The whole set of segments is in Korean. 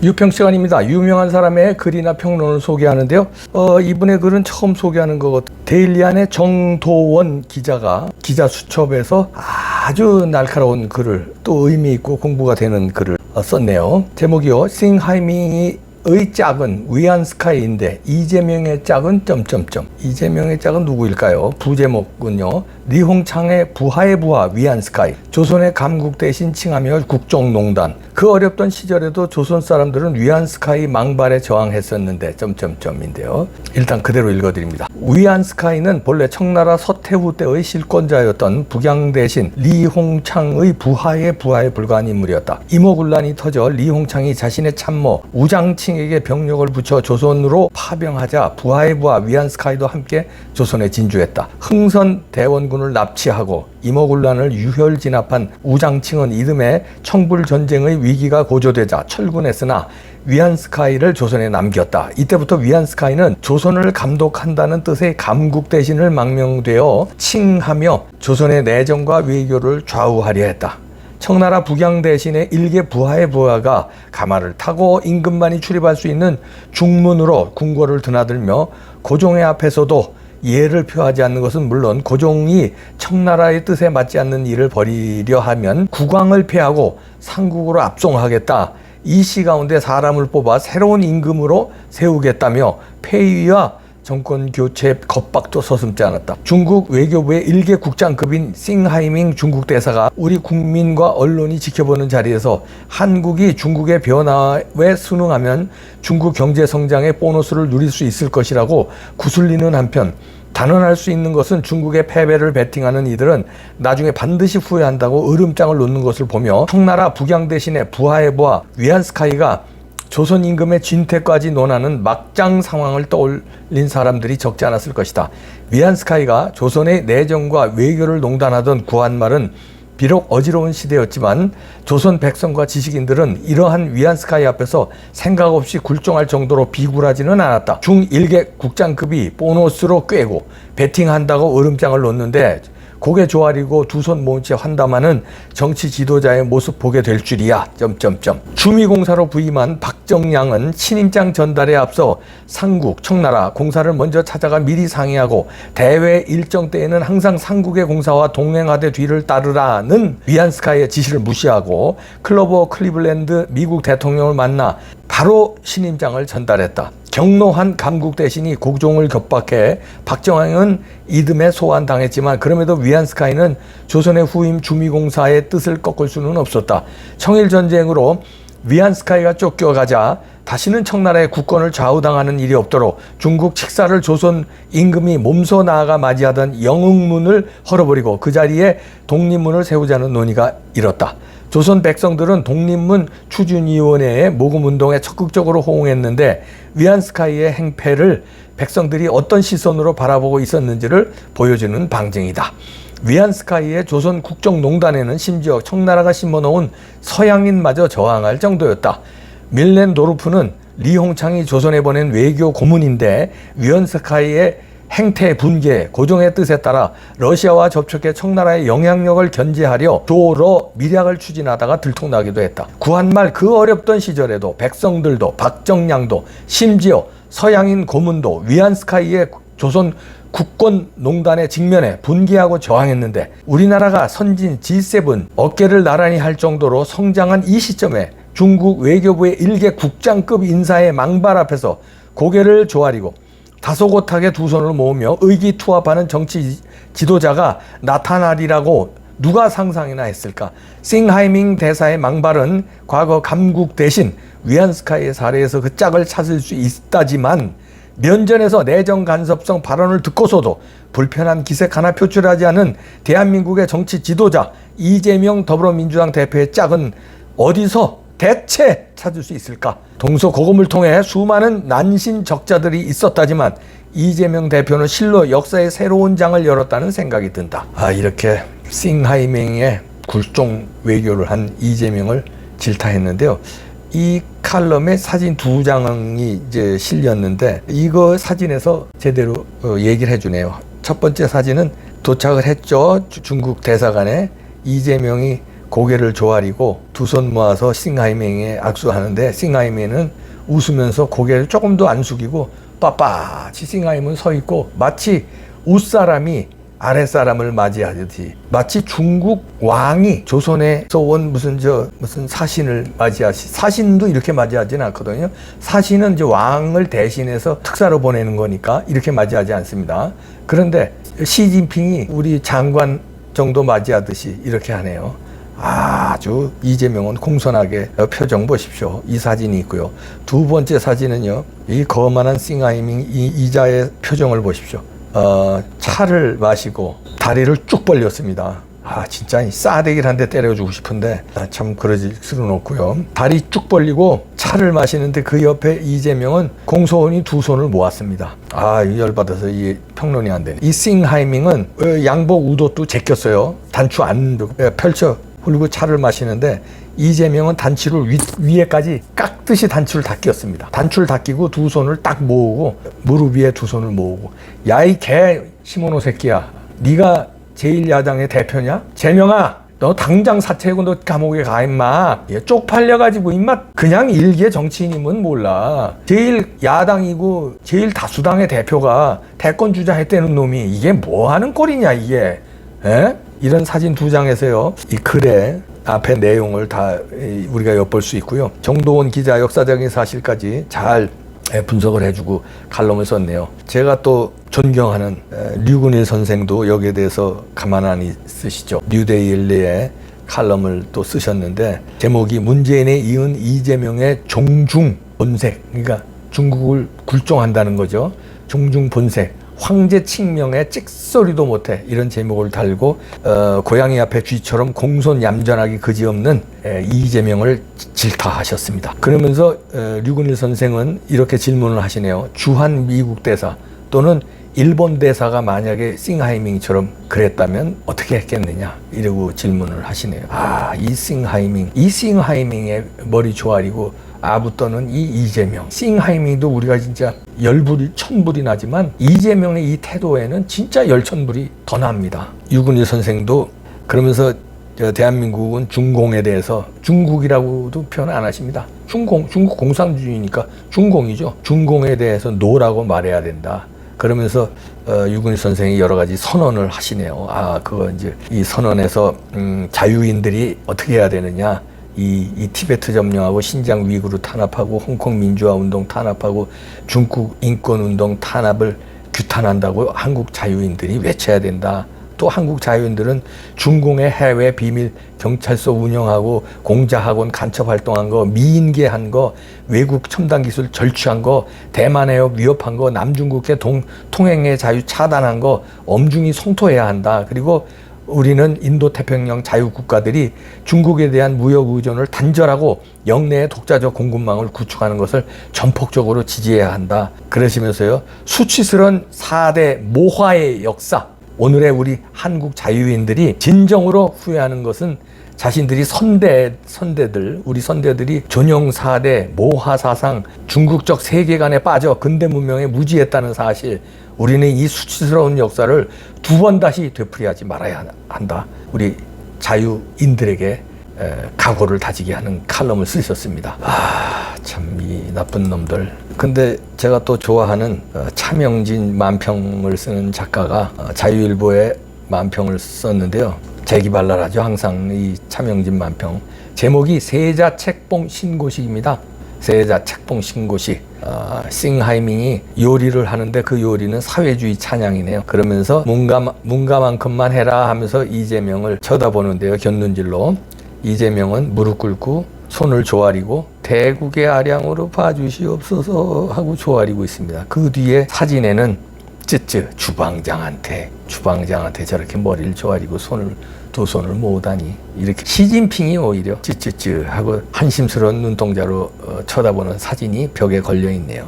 유평 시간입니다. 유명한 사람의 글이나 평론을 소개하는데요. 이분의 글은 처음 소개하는 것 같아요. 데일리안의 정도원 기자가 기자 수첩에서 아주 날카로운 글을, 또 의미 있고 공부가 되는 글을 썼네요. 제목이요. 싱하이밍의 짝은 위안스카이인데 이재명의 짝은 점점점. 이재명의 짝은 누구일까요? 부제목은요. 리홍창의 부하의 부하 위안스카이. 조선의 감국 대신 칭하며 국정농단. 그 어렵던 시절에도 조선 사람들은 위안스카이 망발에 저항했었는데 점점점인데요. 일단 그대로 읽어드립니다. 위안스카이는 본래 청나라 서태후 때의 실권자였던 북양 대신 리홍창의 부하에 불과한 인물이었다. 임오군란이 터져 리홍창이 자신의 참모 우장칭에게 병력을 붙여 조선으로 파병하자 부하의 부하 위안스카이도 함께 조선에 진주했다. 흥선 대원군을 납치하고 임오군란을 유혈 진압한 우장칭은 이듬해 청불전쟁의 위기가 고조되자 철군했으나 위안스카이를 조선에 남겼다. 이때부터 위안스카이는 조선을 감독한다는 뜻의 감국 대신을 망명되어 칭하며 조선의 내정과 외교를 좌우하려 했다. 청나라 북양 대신에 일개 부하의 부하가 가마를 타고 임금만이 출입할 수 있는 중문으로 궁궐을 드나들며 고종의 앞에서도 예를 표하지 않는 것은 물론 고종이 청나라의 뜻에 맞지 않는 일을 벌이려 하면 국왕을 폐하고 상국으로 압송하겠다. 이 시 가운데 사람을 뽑아 새로운 임금으로 세우겠다며 폐위와 정권 교체 겁박도 서슴지 않았다. 중국 외교부의 일개 국장급인 싱하이밍 중국 대사가 우리 국민과 언론이 지켜보는 자리에서 한국이 중국의 변화에 순응하면 중국 경제 성장의 보너스를 누릴 수 있을 것이라고 구슬리는 한편 단언할 수 있는 것은 중국의 패배를 베팅하는 이들은 나중에 반드시 후회한다고 으름장을 놓는 것을 보며 청나라 북양 대신에 부하의 부하 위안스카이가 조선 임금의 진퇴까지 논하는 막장 상황을 떠올린 사람들이 적지 않았을 것이다. 위안스카이가 조선의 내정과 외교를 농단하던 구한말은 비록 어지러운 시대였지만 조선 백성과 지식인들은 이러한 위안스카이 앞에서 생각 없이 굴종할 정도로 비굴하지는 않았다. 중1개 국장급이 보너스로 꿰고 베팅한다고 으름장을 놓는데 고개 조아리고 두 손 모은 채 환담하는 정치 지도자의 모습 보게 될 줄이야. 주미공사로 부임한 박정량은 신임장 전달에 앞서 상국, 청나라 공사를 먼저 찾아가 미리 상의하고 대회 일정 때에는 항상 상국의 공사와 동행하되 뒤를 따르라는 위안스카이의 지시를 무시하고 클로버 클리블랜드 미국 대통령을 만나 바로 신임장을 전달했다. 경로한 감국 대신이 고종을 겁박해 박정형은 이듬해 소환당했지만 그럼에도 위안스카이는 조선의 후임 주미공사의 뜻을 꺾을 수는 없었다. 청일전쟁으로 위안스카이가 쫓겨가자 다시는 청나라의 국권을 좌우당하는 일이 없도록 중국 칙사를 조선 임금이 몸소 나아가 맞이하던 영흥문을 헐어버리고 그 자리에 독립문을 세우자는 논의가 일었다. 조선 백성들은 독립문 추진위원회의 모금운동에 적극적으로 호응했는데 위안스카이의 행패를 백성들이 어떤 시선으로 바라보고 있었는지를 보여주는 방증이다. 위안스카이의 조선 국정농단에는 심지어 청나라가 심어놓은 서양인마저 저항할 정도였다. 밀렌 도르프는 리홍창이 조선에 보낸 외교 고문인데 위안스카이의 행태 분계, 고종의 뜻에 따라 러시아와 접촉해 청나라의 영향력을 견제하려 조러 밀약을 추진하다가 들통나기도 했다. 구한말 그 어렵던 시절에도 백성들도 박정량도 심지어 서양인 고문도 위안스카이의 조선 국권 농단에 직면해 분개하고 저항했는데 우리나라가 선진 G7 어깨를 나란히 할 정도로 성장한 이 시점에 중국 외교부의 일개 국장급 인사의 망발 앞에서 고개를 조아리고 다소곳하게 두 손을 모으며 의기투합하는 정치 지도자가 나타나리라고 누가 상상이나 했을까? 싱하이밍 대사의 망발은 과거 감국 대신 위안스카이의 사례에서 그 짝을 찾을 수 있다지만 면전에서 내정 간섭성 발언을 듣고서도 불편한 기색 하나 표출하지 않은 대한민국의 정치 지도자 이재명 더불어민주당 대표의 짝은 어디서 대체 찾을 수 있을까? 동서고금을 통해 수많은 난신적자들이 있었다지만 이재명 대표는 실로 역사의 새로운 장을 열었다는 생각이 든다. 이렇게 싱하이밍의 굴종 외교를 한 이재명을 질타했는데요. 이 칼럼에 사진 2장이 이제 실렸는데 이거 사진에서 제대로 얘기를 해주네요. 첫 번째 사진은 도착을 했죠. 중국 대사관에 이재명이 고개를 조아리고 두 손 모아서 싱하이밍에 악수하는데 싱하이밍은 웃으면서 고개를 조금도 안 숙이고 빳빳이 싱하이밍은 서 있고 마치 윗사람이 아랫사람을 맞이하듯이 마치 중국 왕이 조선에서 온 무슨 사신을 맞이하시 사신도 이렇게 맞이하지는 않거든요. 사신은 이제 왕을 대신해서 특사로 보내는 거니까 이렇게 맞이하지 않습니다. 그런데 시진핑이 우리 장관 정도 맞이하듯이 이렇게 하네요. 아주 이재명은 공손하게 표정 보십시오. 이 사진이 있고요. 두 번째 사진은요. 이 거만한 싱하이밍 이자의 표정을 보십시오. 차를 마시고 다리를 쭉 벌렸습니다. 진짜 싸대기를 한 대 때려주고 싶은데 참 그러질 수는 없고요. 다리 쭉 벌리고 차를 마시는데 그 옆에 이재명은 공손히 두 손을 모았습니다. 열받아서 이 평론이 안 되네. 이 싱하이밍은 양복 우도도 제꼈어요. 단추 안 펼쳐 그리고 차를 마시는데 이재명은 단추를 위에까지 깍듯이 단추를 다 끼웠습니다. 단추를 다 끼고 두 손을 딱 모으고 무릎 위에 두 손을 모으고 야 이 개 시모노 새끼야, 네가 제1야당의 대표냐? 재명아, 너 당장 사퇴하고 너 감옥에 가 임마. 쪽팔려가지고 임마 그냥 일개 정치인이면 몰라. 제1야당이고 제1다수당의 대표가 대권 주자했다는 놈이 이게 뭐 하는 꼴이냐 이게. 에? 이런 사진 두 장에서요. 이 글에 앞에 내용을 다 우리가 엿볼 수 있고요. 정도원 기자 역사적인 사실까지 잘 분석을 해주고 칼럼을 썼네요. 제가 또 존경하는 류근일 선생도 여기에 대해서 가만히 쓰시죠. 뉴데일리에 칼럼을 또 쓰셨는데 제목이 문재인에 이은 이재명의 종중 본색, 그러니까 중국을 굴종한다는 거죠. 종중 본색, 황제 칙명에 찍소리도 못해, 이런 제목을 달고 고양이 앞에 쥐처럼 공손 얌전하기 그지없는 이재명을 질타하셨습니다. 그러면서 류근일 선생은 이렇게 질문을 하시네요. 주한 미국 대사 또는 일본 대사가 만약에 싱하이밍처럼 그랬다면 어떻게 했겠느냐, 이러고 질문을 하시네요. 이 싱하이밍의 머리 조아리고 아부떠는 이 이재명, 싱하이밍도 우리가 진짜 열불이 천불이 나지만 이재명의 이 태도에는 진짜 열천불이 더 납니다. 유근일 선생도 그러면서 대한민국은 중공에 대해서, 중국이라고도 표현 안 하십니다. 중국 공산주의니까 중공이죠. 중공에 대해서 노라고 말해야 된다. 그러면서 유근일 선생이 여러 가지 선언을 하시네요. 그거 이제 이 선언에서 자유인들이 어떻게 해야 되느냐, 이 티베트 점령하고 신장 위구르 탄압하고 홍콩 민주화 운동 탄압하고 중국 인권 운동 탄압을 규탄한다고 한국 자유인들이 외쳐야 된다. 또 한국 자유인들은 중공의 해외 비밀 경찰서 운영하고 공자학원 간첩 활동한 거, 미인계한 거, 외국 첨단 기술 절취한 거, 대만 해협 위협한 거, 남중국해 통행의 자유 차단한 거 엄중히 성토해야 한다. 그리고 우리는 인도태평양 자유국가들이 중국에 대한 무역 의존을 단절하고 영내의 독자적 공급망을 구축하는 것을 전폭적으로 지지해야 한다. 그러시면서요, 수치스러운 4대 모화의 역사, 오늘의 우리 한국 자유인들이 진정으로 후회하는 것은 자신들이 우리 선대들이 전용 4대 모화 사상, 중국적 세계관에 빠져 근대 문명에 무지했다는 사실, 우리는 이 수치스러운 역사를 두 번 다시 되풀이하지 말아야 한다. 우리 자유인들에게 각오를 다지게 하는 칼럼을 쓰셨습니다. 참 이 나쁜 놈들. 근데 제가 또 좋아하는 차명진 만평을 쓰는 작가가 자유일보에 만평을 썼는데요. 재기발랄하죠. 항상 이 차명진 만평. 제목이 세자 책봉 신고식입니다. 세자 책봉 신고식. 싱하이밍이 요리를 하는데 그 요리는 사회주의 찬양이네요. 그러면서 문가만큼만 해라 하면서 이재명을 쳐다보는데요. 곁눈질로. 이재명은 무릎 꿇고 손을 조아리고 대국의 아량으로 봐주시옵소서 하고 조아리고 있습니다. 그 뒤에 사진에는 주방장한테 저렇게 머리를 조아리고 두 손을 모으다니, 이렇게 시진핑이 오히려 하고 한심스러운 눈동자로 쳐다보는 사진이 벽에 걸려 있네요.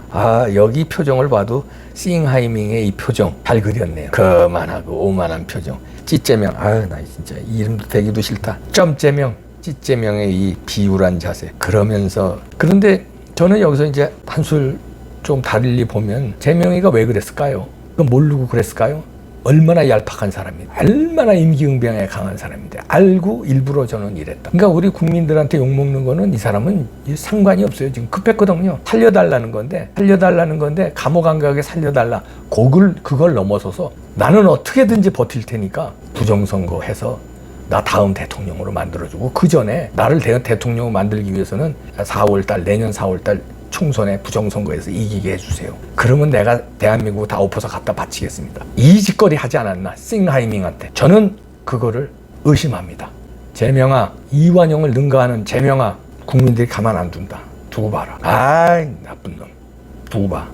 여기 표정을 봐도 싱하이밍의 이 표정 잘 그렸네요. 거만하고 오만한 표정. 찌재명, 나 진짜 이름도 대기도 싫다. 점재명, 찌재명의 이 비굴한 자세. 그런데 저는 여기서 이제 한술 좀 달리 보면 재명이가 왜 그랬을까요? 모르고 그랬을까요? 얼마나 얄팍한 사람인데, 얼마나 임기응변에 강한 사람인데 알고 일부러 저는 이랬다. 그러니까 우리 국민들한테 욕먹는 거는 이 사람은 상관이 없어요. 지금 급했거든요. 살려달라는 건데 감옥 안 가게 살려달라. 그걸 넘어서서 나는 어떻게든지 버틸 테니까 부정선거 해서 나 다음 대통령으로 만들어주고, 그 전에 나를 대통령으로 만들기 위해서는 내년 4월달 총선에 부정선거에서 이기게 해주세요. 그러면 내가 대한민국 다 엎어서 갖다 바치겠습니다. 이 짓거리 하지 않았나, 싱하이밍한테. 저는 그거를 의심합니다. 제명아, 이완용을 능가하는 제명아, 국민들이 가만 안 둔다. 두고 봐라. 아이, 나쁜 놈. 두고 봐.